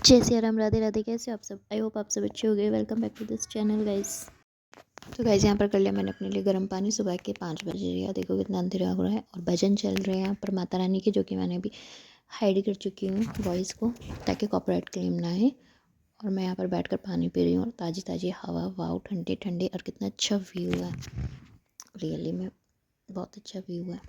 जय सिया राम, राधे राधे। कैसे हो आप सब? आई होप आप सब अच्छे हो गए। Welcome back to this channel guys. तो गाइस यहाँ पर कर लिया मैंने अपने लिए गर्म पानी। सुबह के 5 बज रही है, देखो कितना अंधेरा हो रहा है और भजन चल रहे हैं यहाँ पर माता रानी के, जो कि मैंने अभी हाइड कर चुकी हूँ वॉइस को, ताकि कॉपीराइट क्लेम ना आए। और मैं यहाँ पर बैठ कर पानी पी रही हूँ और ताज़ी ताज़ी हवा, वाव, ठंडी ठंडी, और कितना अच्छा व्यू है। रियली में बहुत अच्छा व्यू है।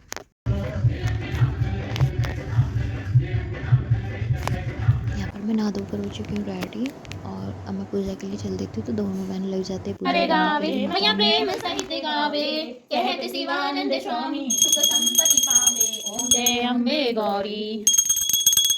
यहाँ पर मैं नहा धोकर हो चुकी हूँ रेडी, और अब मैं पूजा के लिए चल देती हूँ। तो दोनों बहन लग जाते हैं पूजा करने के लिए। मैया प्रेम सहित गावे, कहते शिवानंद स्वामी सुख संपत्ति पावे। ओम जय अम्बे गौरी,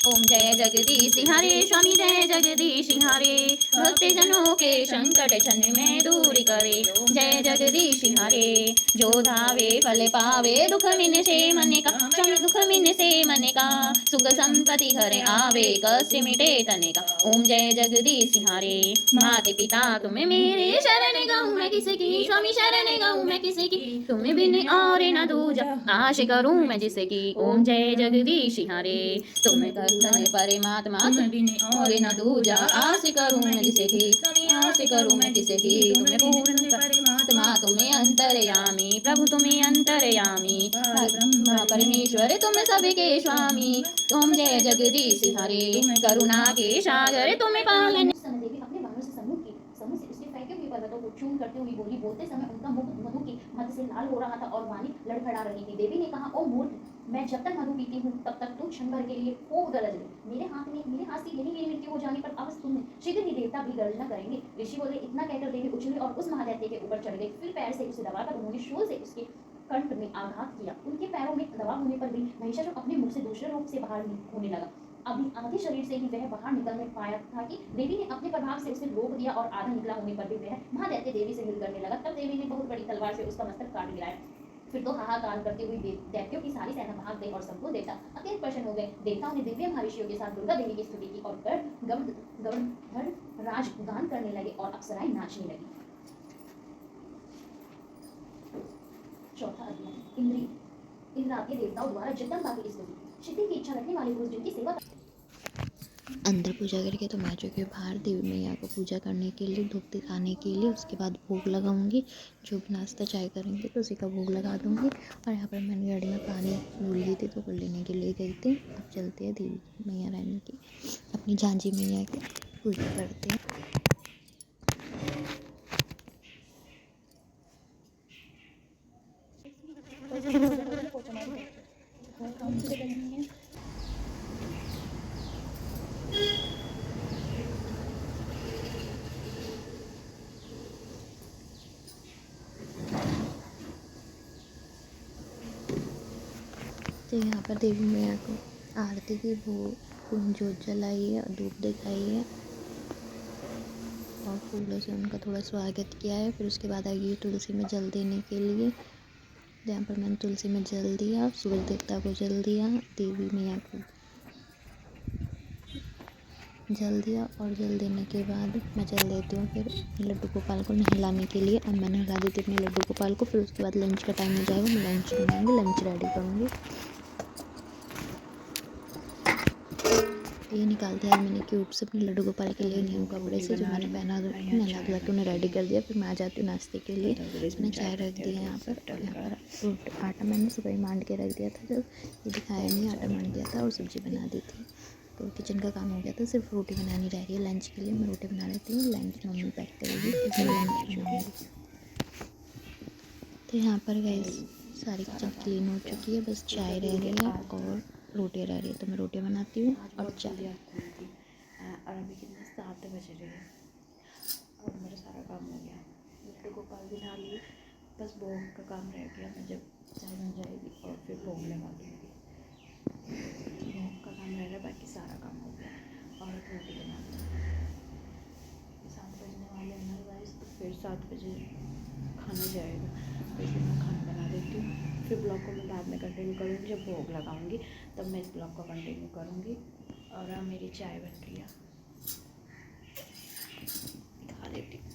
ओम जय जगदीश हरे, स्वामी जय जगदीश हरे, भक्ति जनों के संकट क्षण में दूर करे। जय जगदीश हरे, जो धावे फल पावे, दुख मिन से मन का, स्वामी दुख मिन से मन का, सुख संपत्ति घर आवे, कष्ट मिटे तन का। ओम जय जगदीश हरे, माता पिता तुम्हें मेरे, शरण गाऊं मैं किसकी, स्वामी शरण गाऊं मैं किसकी, तुम्हें बिन और न दूजा, आश करूं मैं जिसकी। ओम जय जगदीश हरे, तुम्हें दर्शन परमात्मा, तुम्हें बिन और न दूजा, आस करूं मैं जिसकी, आस करूं मैं जिसकी। तुम्हें पूर्ण परमात्मा, तुम्हें अंतर्यामी, प्रभु तुम्हें अंतर्यामी, ब्रह्मा परमेश्वर तुम सबके स्वामी। ओम जय जगदीश हरे, करुणा के सागर तुम्हें पालन। देवी अपने बाणों से समूह से उसके फेंके हुए पर्वतों को चूम करते हुए बोली। बोलते समय उनका मुख मधु की मद से लाल हो रहा था और वाणी लड़खड़ा रही थी। देवी ने कहा, ओ मूर्ख, मैं जब तक मधु पीती हूँ तब तक तू क्षण भर के लिए खूब गरज ले। मेरे हाथ से यही मेरी मृत्यु हो जाने पर अब तुम शीघ्र ही देवता भी गर्जना करेंगे। ऋषि बोले। इतना कहकर देवी उछली और उस महादैत्य के ऊपर चढ़ गई। फिर पैर से उसे दबाकर उन्होंने शूल से उसके कंठ में आघात किया। उनके पैरों में दबा होने पर भी महिषासुर अपने मुख से दूसरे रूप से बाहर होने लगा। अभी आधे शरीर से ही वह बाहर निकलने पाया था कि देवी ने अपने प्रभाव से उसे रोक दिया, और आधा निकला होने पर भी वह महादैत्य देवी से युद्ध करने लगा। तब देवी ने बहुत बड़ी तलवार से उसका मस्तक काट गिराया। फिर तो हाहाकार करते हुए दैत्यों की सारी सेना भाग गई और संपूर्ण देवता अत्यंत प्रसन्न हो गए। देवताओं ने दिव्य महर्षियों के साथ दुर्गा देवी की स्तुति की और गवर्धन राज गान करने लगे और अप्सराएं नाचने लगी। चौथा अध्याय, इंद्र आदि देवताओं द्वारा जगदम्बा की स्तुति। शक्ति की इच्छा रखने वाले पुरुष जिनकी सेवा अंदर पूजा करके तो मैं आ चुकी हूँ बाहर देवी मैया को पूजा करने के लिए, धूप दिखाने के लिए। उसके बाद भोग लगाऊंगी। जो भी नाश्ता चाय करेंगे तो उसी का भोग लगा दूंगी। और यहाँ पर मैंने गाड़ी में पानी भूल गई थी तो वो लेने के लिए गई थी। अब चलते हैं देवी मैया रानी की, अपनी झांझी मैया की पूजा करते हैं। तो यहाँ पर देवी मैया को आरती की भोग जोत जलाई है और धूप दिखाई है और फूलों से उनका थोड़ा स्वागत किया है। फिर उसके बाद आई तुलसी में जल देने के लिए। यहाँ पर मैंने तुलसी में जल दिया, सूर्य देवता को जल दिया, देवी मैया को जल दिया। और जल देने के बाद मैं चल देती हूँ फिर लड्डू गोपाल को नहलाने के लिए। अब मैं नहला देती हूँ अपने लड्डू गोपाल को। फिर उसके बाद लंच का टाइम हो जाएगा, मैं लंच बनाऊँगी, लंच रेडी करूँगी। ये निकाल दिया मैंने क्यूब से अपने लड्डू गोपाल के लिए न्यू कपड़े से, जो मैंने पहना नहला धुला के उन्हें रेडी कर दिया। फिर मैं आ जाती हूँ नाश्ते के लिए। मैंने चाय रख दी है यहाँ पर, और यहाँ पर आटा मैंने सुबह ही मांड के रख दिया था, जब ये दिखाया नहीं, आटा मांड दिया था और सब्ज़ी बना दी थी। तो किचन का काम हो गया था, सिर्फ रोटी बनानी रह रही है लंच के लिए। मैं रोटी बना लेती हूँ, लंच मम्मी पैक करेगी, फिर मैं लंच बनाऊँगी। तो यहाँ पर गैस सारी किचन क्लीन हो चुकी है, बस चाय रह रही है और रोटी रह रही है। तो मैं रोटी बनाती हूँ और चाय। और अभी कितने 7 बज रहे हैं और मेरा सारा काम हो गया। लड्डू गोपाल भी नहा लिए, बस भोग का काम रह गया। मैं जब चाय बन जाएगी और फिर भोग लगा दूँगी। भोग का काम रह गया, बाकी सारा काम हो गया। और रोटी बना दी। 7 बजने वाले हैं ना गाइस, तो फिर 7 बजे खाना जाएगा, इसलिए मैं खाना बना देती हूँ। फिर ब्लॉग को मैं बाद में कंटिन्यू करूँगी, जब भोग लगाऊंगी तब मैं इस ब्लॉग को कंटिन्यू करूँगी। और मेरी चाय बन रही है, दिखा देती हूँ।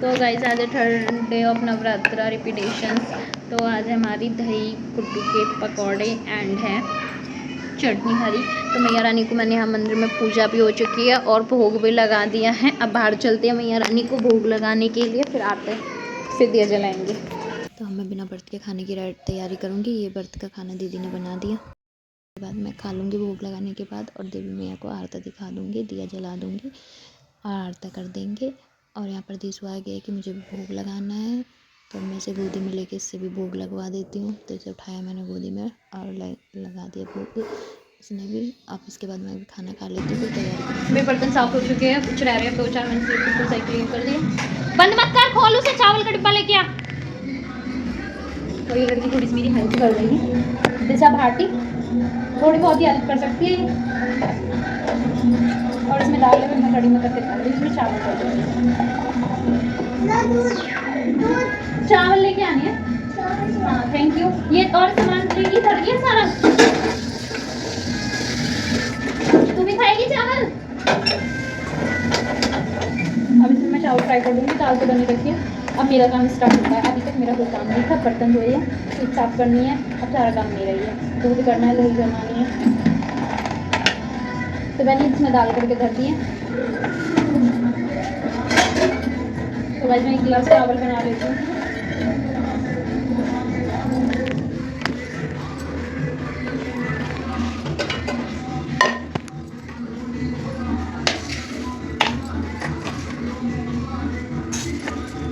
तो गाइस आज है third day of Navratra repetitions. तो आज हमारी दही कुट्टू के पकौड़े एंड है चटनी हरी। तो मैया रानी को मैंने यहाँ मंदिर में पूजा भी हो चुकी है और भोग भी लगा दिया है। अब बाहर चलते हैं मैया रानी को भोग लगाने के लिए, फिर आते हैं फिर दिया जलाएंगे। तो मैं बिना व्रत के खाने की तैयारी करूँगी। ये व्रत का खाना दीदी ने बना दिया, उसके बाद मैं खा लूँगी भोग लगाने के बाद, और देवी मैया को आरती दिखा दूँगी, दिया जला दूँगी और आरती कर देंगे। और यहाँ पर दीसू आ गया कि मुझे भी भोग लगाना है, तो मैं इसे गोदी में लेके इससे भी भोग लगवा देती हूँ। तो इसे उठाया मैंने गोदी में और लगा दिया भोग इसने भी। अब इसके बाद मैं भी खाना खा लेती हूँ, तैयारी करूँगी। मेरे बर्तन साफ हो चुके हैं, कुछ रह रहे हैं 2-4 मिनट से बिल्कुल सही क्लीन कर दिए। बंद मत कर, खोल उसे, चावल का डिब्बा लेके आ। और ये लड़की थोड़ी सी मेरी हेल्प कर रही है, जैसे आप हार्टी थोड़ी बहुत ही हेल्प कर सकती है। और इसमें दाल है, मैं कड़ी में करके खा रही हूँ, इसमें चावल कर दूँगी। चावल लेके आनी है। हाँ थैंक यू। ये और सामान लेगी कर दिया सारा। तू भी खाएगी चावल? अब इसमें मैं चावल फ्राई कर दूँगी, दाल तो बनी रखी है। अब मेरा काम स्टार्ट होता है। अभी तक मेरा कोई काम नहीं था, बर्तन धोए हैं, स्विच साफ करनी है, अब सारा काम मेरा ही है। दूध करना है, दही बनानी है। तो मैंने इसमें डाल करके धर दिए। तो वैसे मैं 1 गिलास चावल बना लेती हूँ।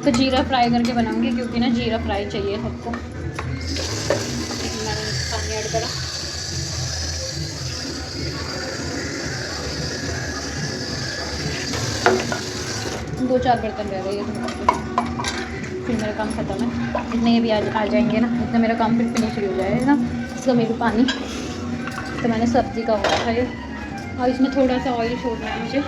तो जीरा फ्राई करके बनाऊंगी, क्योंकि ना जीरा फ्राई चाहिए सबको। मैंने पानी ऐड करा। दो 4 बर्तन रह गए हैं, फिर मेरा काम खत्म है। इतने भी आ जाएंगे ना, इतना मेरा काम फिर फिनिश हो जाएगा। इसका मेरे पानी तो मैंने सब्ज़ी का हुआ था ये, और इसमें थोड़ा सा ऑयल छोड़ना है मुझे।